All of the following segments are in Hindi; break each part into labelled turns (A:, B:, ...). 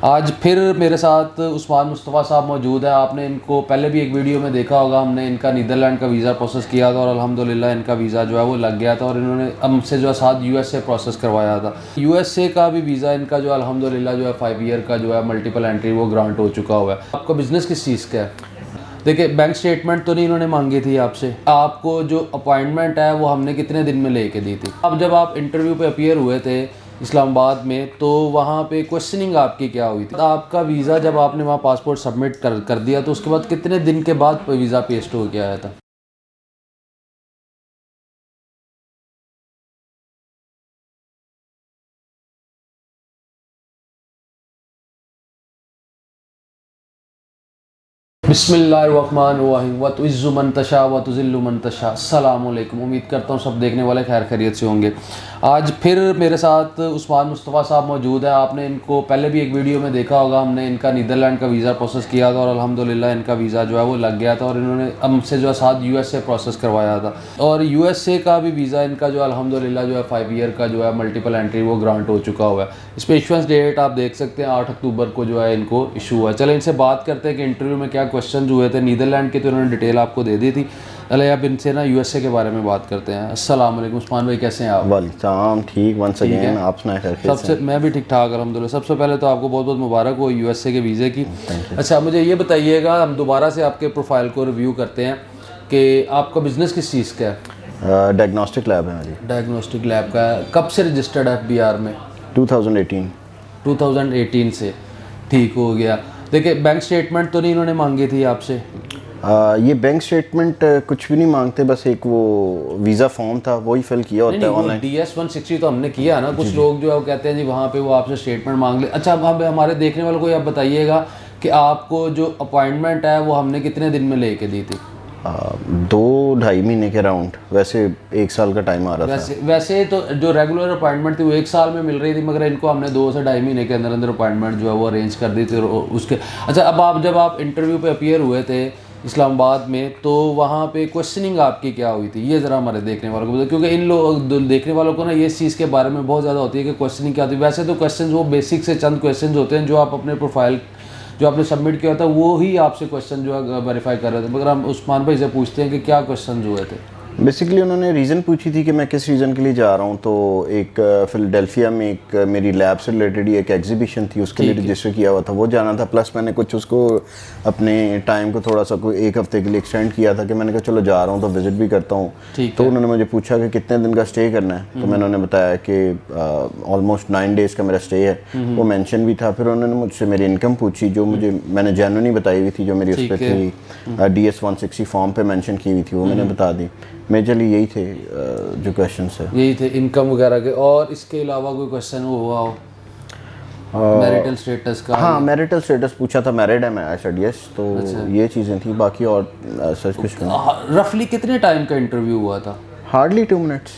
A: आज फिर मेरे साथ उस्मान मुस्तफ़ा साहब मौजूद है। आपने इनको पहले भी एक वीडियो में देखा होगा। हमने इनका नीदरलैंड का वीज़ा प्रोसेस किया था और अल्हम्दुलिल्लाह इनका वीज़ा जो है वो लग गया था और इन्होंने हमसे जो है साथ यूएसए प्रोसेस करवाया था। यूएसए का भी वीज़ा इनका जो अल्हम्दुलिल्लाह जो है 5 ईयर का जो है मल्टीपल एंट्री वो ग्रांट हो चुका हुआ है। आपका बिज़नेस किस चीज़ का है? देखिए, बैंक स्टेटमेंट तो नहीं इन्होंने मांगी थी आपसे। आपको जो अपॉइंटमेंट है वो हमने कितने दिन में लेके दी थी? अब जब आप इंटरव्यू पे अपीयर हुए थे इस्लामाबाद में, तो वहाँ पे क्वेश्चनिंग आपकी क्या हुई थी? आपका वीज़ा जब आपने वहाँ पासपोर्ट सबमिट कर दिया तो उसके बाद कितने दिन के बाद वीज़ा पेश हो के आया था? बिस्मिल्लाहिर्रहमानिर्रहीम व तुइज़्ज़ु मन तशा व तुज़िल्लु मन तशा। अस्सलामु अलैकुम। उम्मीद करता हूँ सब देखने वाले खैर खैरियत से होंगे। आज फिर मेरे साथ उस्मान मुस्तफ़ा साहब मौजूद है। आपने इनको पहले भी एक वीडियो में देखा होगा। हमने इनका नीदरलैंड का वीज़ा प्रोसेस किया था और अल्हम्दुलिल्लाह इनका वीज़ा जो है वो लग गया था और इन्होंने हमसे जो है साथ यूएसए प्रोसेस करवाया था। और यूएसए का भी वीज़ा इनका जो अल्हम्दुलिल्लाह जो है 5 ईयर का जो है मल्टीपल एंट्री वो ग्रांट हो चुका हुआ है। इस पर इशुएंस डेट आप देख सकते हैं 8 अक्टूबर को जो है इनको इशू हुआ है। चलें इनसे बात करते हैं कि इंटरव्यू में क्या क्वेश्चन हुए थे। नीदरलैंड की तो इन्होंने डिटेल आपको दे दी थी। चले अब इनसे ना यूएसए के बारे में बात करते हैं। अस्सलाम वालेकुम उस्मान भाई, कैसे हैं आप?
B: वालेकुम ठीक। वंस अगेन आप सुनाए?
A: सबसे मैं भी ठीक ठाक अल्हम्दुलिल्लाह। सबसे पहले तो आपको बहुत बहुत मुबारक हो यूएसए के वीज़े की। अच्छा, मुझे ये बताइएगा, हम दोबारा से आपके प्रोफाइल को रिव्यू करते हैं कि आपका बिज़नेस किस चीज़ का है?
B: डायग्नोस्टिक लैब है मेरी।
A: डायग्नोस्टिक लैब का। कब से रजिस्टर्ड है एफबीआर में?
B: 2018।
A: 2018 से। ठीक हो गया। देखिए, बैंक स्टेटमेंट तो नहीं इन्होंने मांगी थी आपसे?
B: ये बैंक स्टेटमेंट कुछ भी नहीं मांगते, बस एक वो वीज़ा फॉर्म था वही फिल किया होता है ऑनलाइन।
A: DS 160 तो हमने किया ना। कुछ लोग जो है वो कहते हैं जी वहाँ पे वो आपसे स्टेटमेंट मांग ले। अच्छा, अब हमारे देखने वालों को आप बताइएगा कि आपको जो अपॉइंटमेंट है वो हमने कितने दिन में लेके दी थी?
B: 2-2.5 महीने के राउंड। वैसे 1 साल का टाइम आ रहा था।
A: वैसे तो जो रेगुलर अपॉइंटमेंट थी वो 1 साल में मिल रही थी, मगर इनको हमने 2 से 2.5 महीने के अंदर अंदर अपॉइंटमेंट जो है वो अरेंज कर दी थी। और उसके अच्छा, अब जब आप इंटरव्यू पे अपीयर हुए थे इस्लामाबाद में, तो वहाँ पे क्वेश्चनिंग आपकी क्या हुई थी? ये ज़रा हमारे देखने वालों को बताइए, क्योंकि इन लोग देखने वालों को ना ये इस चीज़ के बारे में बहुत ज़्यादा होती है कि क्वेश्चनिंग क्या होती है। वैसे तो क्वेश्चन वो बेसिक से चंद क्वेश्चन होते हैं जो आप अपने प्रोफाइल जो आपने सबमिट किया था वो ही आपसे क्वेश्चन जो है वेरीफाई कर रहे थे, मगर हम उस्मान भाई से पूछते हैं कि क्या क्वेश्चन हुए थे।
B: बेसिकली उन्होंने रीज़न पूछी थी कि मैं किस रीज़न के लिए जा रहा हूँ। तो एक फिलाडेल्फिया में एक मेरी लैब से रिलेटेड ही एक एग्जीबिशन थी, उसके लिए रजिस्टर किया हुआ था, वो जाना था। प्लस मैंने कुछ उसको अपने टाइम को थोड़ा सा कोई 1 हफ्ते के लिए एक्सटेंड किया था कि मैंने कहा चलो जा रहा हूँ तो विज़िट भी करता हूँ। तो उन्होंने मुझे पूछा कि कितने दिन का स्टे करना है, तो मैंने उन्हें बताया कि ऑलमोस्ट 9 डेज़ का मेरा स्टे है। वो मैंशन भी था। फिर उन्होंने मुझसे मेरी इनकम पूछी जो मैंने जेन्युइनली बताई हुई थी, जो मेरी उस पर थी DS 160 फॉर्म पे मैंशन की हुई थी, वो मैंने बता दी। मेजरली यही थे जो क्वेश्चन है, यही
A: थे इनकम वगैरह के। और इसके अलावा कोई क्वेश्चन हुआ हो? मैरिटल स्टेटस का?
B: हाँ, मैरिटल स्टेटस पूछा था। मैरिड है मैं, आई सेड यस। तो ये चीज़ें थी, बाकी और सच कुछ नहीं।
A: रफली कितने टाइम का इंटरव्यू हुआ था?
B: Hardly 2 minutes.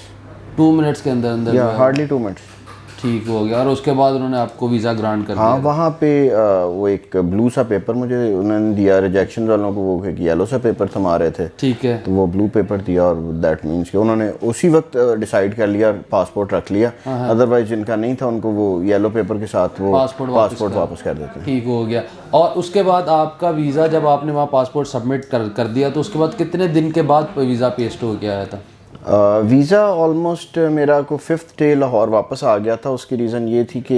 A: 2 मिनट्स के अंदर अंदर?
B: Hardly 2 minutes.
A: ठीक हो गया। और उसके बाद उन्होंने आपको वीज़ा ग्रांट कर दिया?
B: हाँ, वहाँ पे वो एक ब्लू सा पेपर मुझे उन्होंने दिया। रिजेक्शन वालों को वो एक येलो सा पेपर थमा रहे थे।
A: ठीक है।
B: तो वो ब्लू पेपर दिया और दैट मीन्स कि उन्होंने उसी वक्त डिसाइड कर लिया, पासपोर्ट रख लिया। अदरवाइज जिनका नहीं था उनको वो येलो पेपर के साथ वो पासपोर्ट वापस कर देते हैं।
A: ठीक हो गया। और उसके बाद आपका वीज़ा जब आपने वहाँ पासपोर्ट सबमिट कर दिया तो उसके बाद कितने दिन के बाद वीज़ा पेश हो गया आया था?
B: वीज़ा ऑलमोस्ट मेरा को 5th डे लाहौर वापस आ गया था। उसकी रीज़न ये थी कि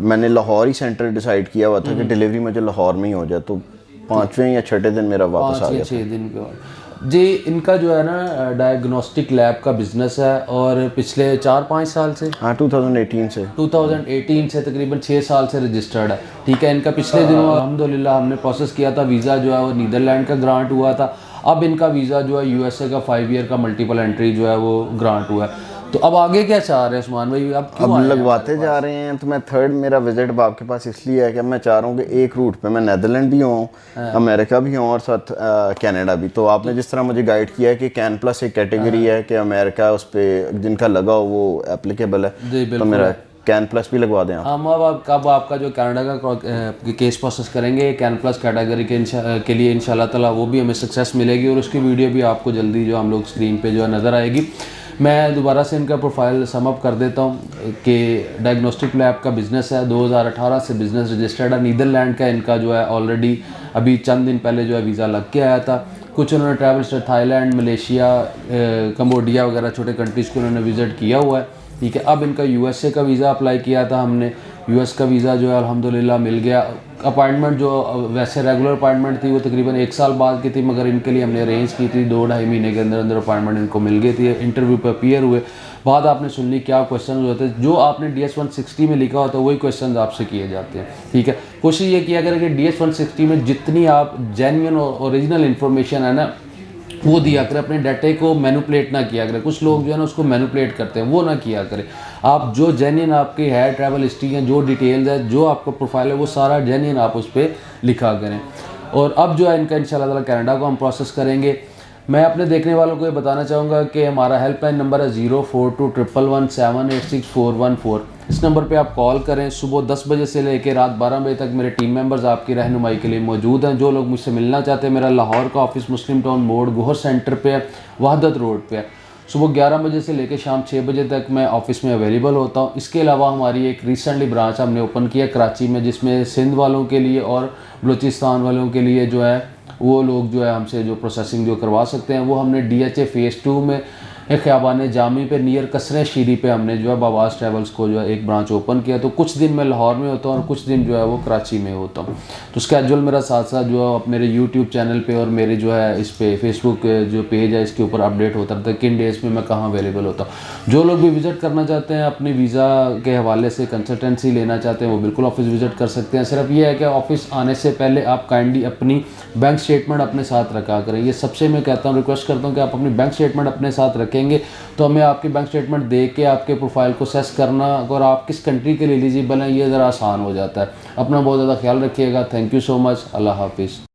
B: मैंने लाहौर ही सेंटर डिसाइड किया हुआ था कि डिलीवरी मुझे लाहौर में ही हो जाए। तो 5वें या 6ठे दिन मेरा वापस आ गया।
A: 6 दिन के बाद जी। इनका जो है ना डायग्नोस्टिक लैब का बिजनेस है और पिछले 4-5 साल से,
B: हाँ 2018 से
A: तकरीबन 6 साल से रजिस्टर्ड है। ठीक है। इनका पिछले दिनों अल्हम्दुलिल्लाह हमने प्रोसेस किया था, वीज़ा जो है वो नीदरलैंड का ग्रांट हुआ था। अब इनका वीज़ा जो है यूएसए का 5 ईयर का मल्टीपल एंट्री जो है वो ग्रांट हुआ है। तो अब आगे क्या चाह रहे हैं उस्मान भाई?
B: अब लगवाते जा रहे हैं। तो मैं थर्ड मेरा विजिट अब आपके पास इसलिए है कि मैं चाह रहा हूँ कि एक रूट पे मैं नेदरलैंड भी हूँ, अमेरिका भी हूँ और साथ कनाडा भी। तो आपने जिस तरह मुझे गाइड किया है कि कैन प्लस एक कैटेगरी है कि अमेरिका उस पर जिनका लगा हो वो एप्लीकेबल है, तो मेरा कैन प्लस भी लगवा दें।
A: हम अब आपका जो कनाडा का केस प्रोसेस करेंगे कैन प्लस कैटेगरी के लिए इंशाल्लाह ताला वो भी हमें सक्सेस मिलेगी और उसकी वीडियो भी आपको जल्दी जो हम लोग स्क्रीन पे जो है नज़र आएगी। मैं दोबारा से इनका प्रोफाइल समअप कर देता हूँ कि डायग्नोस्टिक लैब का बिज़नेस है, 2018 से बिज़नेस रजिस्टर्ड है, नीदरलैंड का इनका जो है ऑलरेडी अभी चंद दिन पहले जो है वीज़ा लग के आया था। कुछ उन्होंने ट्रैवल थाईलैंड, मलेशिया, कंबोडिया वगैरह छोटे कंट्रीज़ को उन्होंने विज़िट किया हुआ है, ठीक है। अब इनका यूएसए का वीज़ा अप्लाई किया था हमने, यूएस का वीज़ा जो है अल्हम्दुलिल्लाह मिल गया। अपॉइंटमेंट जो वैसे रेगुलर अपॉइंटमेंट थी वो तकरीबन 1 साल बाद की थी, मगर इनके लिए हमने अरेंज की थी, 2-2.5 महीने के अंदर अंदर अपॉइंटमेंट इनको मिल गई थी। इंटरव्यू पर अपीयर हुए, बाद आपने सुन ली क्या क्वेश्चन होते हैं, जो आपने DS-160 में लिखा होता है वही क्वेश्चन आपसे किए जाते हैं, ठीक है। कोशिश ये किया करें कि DS-160 में जितनी आप जेन्युइन और ओरिजिनल इन्फॉर्मेशन है ना वो दिया करें, अपने डाटे को मैनिपुलेट ना किया करें। कुछ लोग जो है ना उसको मैनिपुलेट करते हैं, वो ना किया करें। आप जो जेन्युइन आपकी है ट्रैवल हिस्ट्री है, जो डिटेल्स है, जो आपका प्रोफाइल है, वो सारा जेन्युइन आप उस पर लिखा करें। और अब जो है इनका इंशाल्लाह ताला कनाडा को हम प्रोसेस करेंगे। मैं अपने देखने वालों को ये बताना चाहूँगा कि हमारा हेल्पलाइन नंबर है 042111786414। इस नंबर पे आप कॉल करें। सुबह 10 बजे से लेकर रात 12 बजे तक मेरे टीम मेंबर्स आपकी रहनुमाई के लिए मौजूद हैं। जो लोग मुझसे मिलना चाहते हैं, मेरा लाहौर का ऑफिस मुस्लिम टाउन मोड़ गोहर सेंटर पे है, वहदत रोड पे है। सुबह 11 बजे से लेकर शाम 6 बजे तक मैं ऑफिस में अवेलेबल होता हूँ। इसके अलावा हमारी एक रिसेंटली ब्रांच हमने ओपन किया कराची में, जिसमें सिंध वालों के लिए और बलूचिस्तान वालों के लिए जो है वो लोग जो है हमसे जो प्रोसेसिंग जो करवा सकते हैं, वो हमने DHA फेज़ 2 में ख़ियाबान जामी पे नियर कसरे शीरी पे हमने जो है बावास ट्रैवल्स को जो है एक ब्रांच ओपन किया। तो कुछ दिन मैं लाहौर में होता हूँ और कुछ दिन जो है वो कराची में होता हूँ। तो स्केजुअल मेरा साथ साथ जो है मेरे यूट्यूब चैनल पे और मेरे जो है इस पे फेसबुक जो पेज है इसके ऊपर अपडेट होता रहता है किन डेज़ में मैं कहाँ अवेलेबल होता हूँ। जो लोग भी विज़िट करना चाहते हैं, अपनी वीज़ा के हवाले से कंसल्टेंसी लेना चाहते हैं, वो बिल्कुल ऑफिस विज़िट कर सकते हैं। सिर्फ ये है कि ऑफिस आने से पहले आप काइंडली अपनी बैंक स्टेटमेंट अपने साथ रखा करें। ये सबसे मैं कहता हूँ, रिक्वेस्ट करता हूँ कि आप अपनी बैंक स्टेटमेंट अपने साथ रखेंगे तो हमें आपकी बैंक स्टेटमेंट देख के आपके प्रोफाइल को सेस करना और आप किस कंट्री के लिए एलिजिबल हैं ये ज़रा आसान हो जाता है। अपना बहुत ज़्यादा ख्याल रखिएगा। Thank you so much. अल्लाह हाफिज़।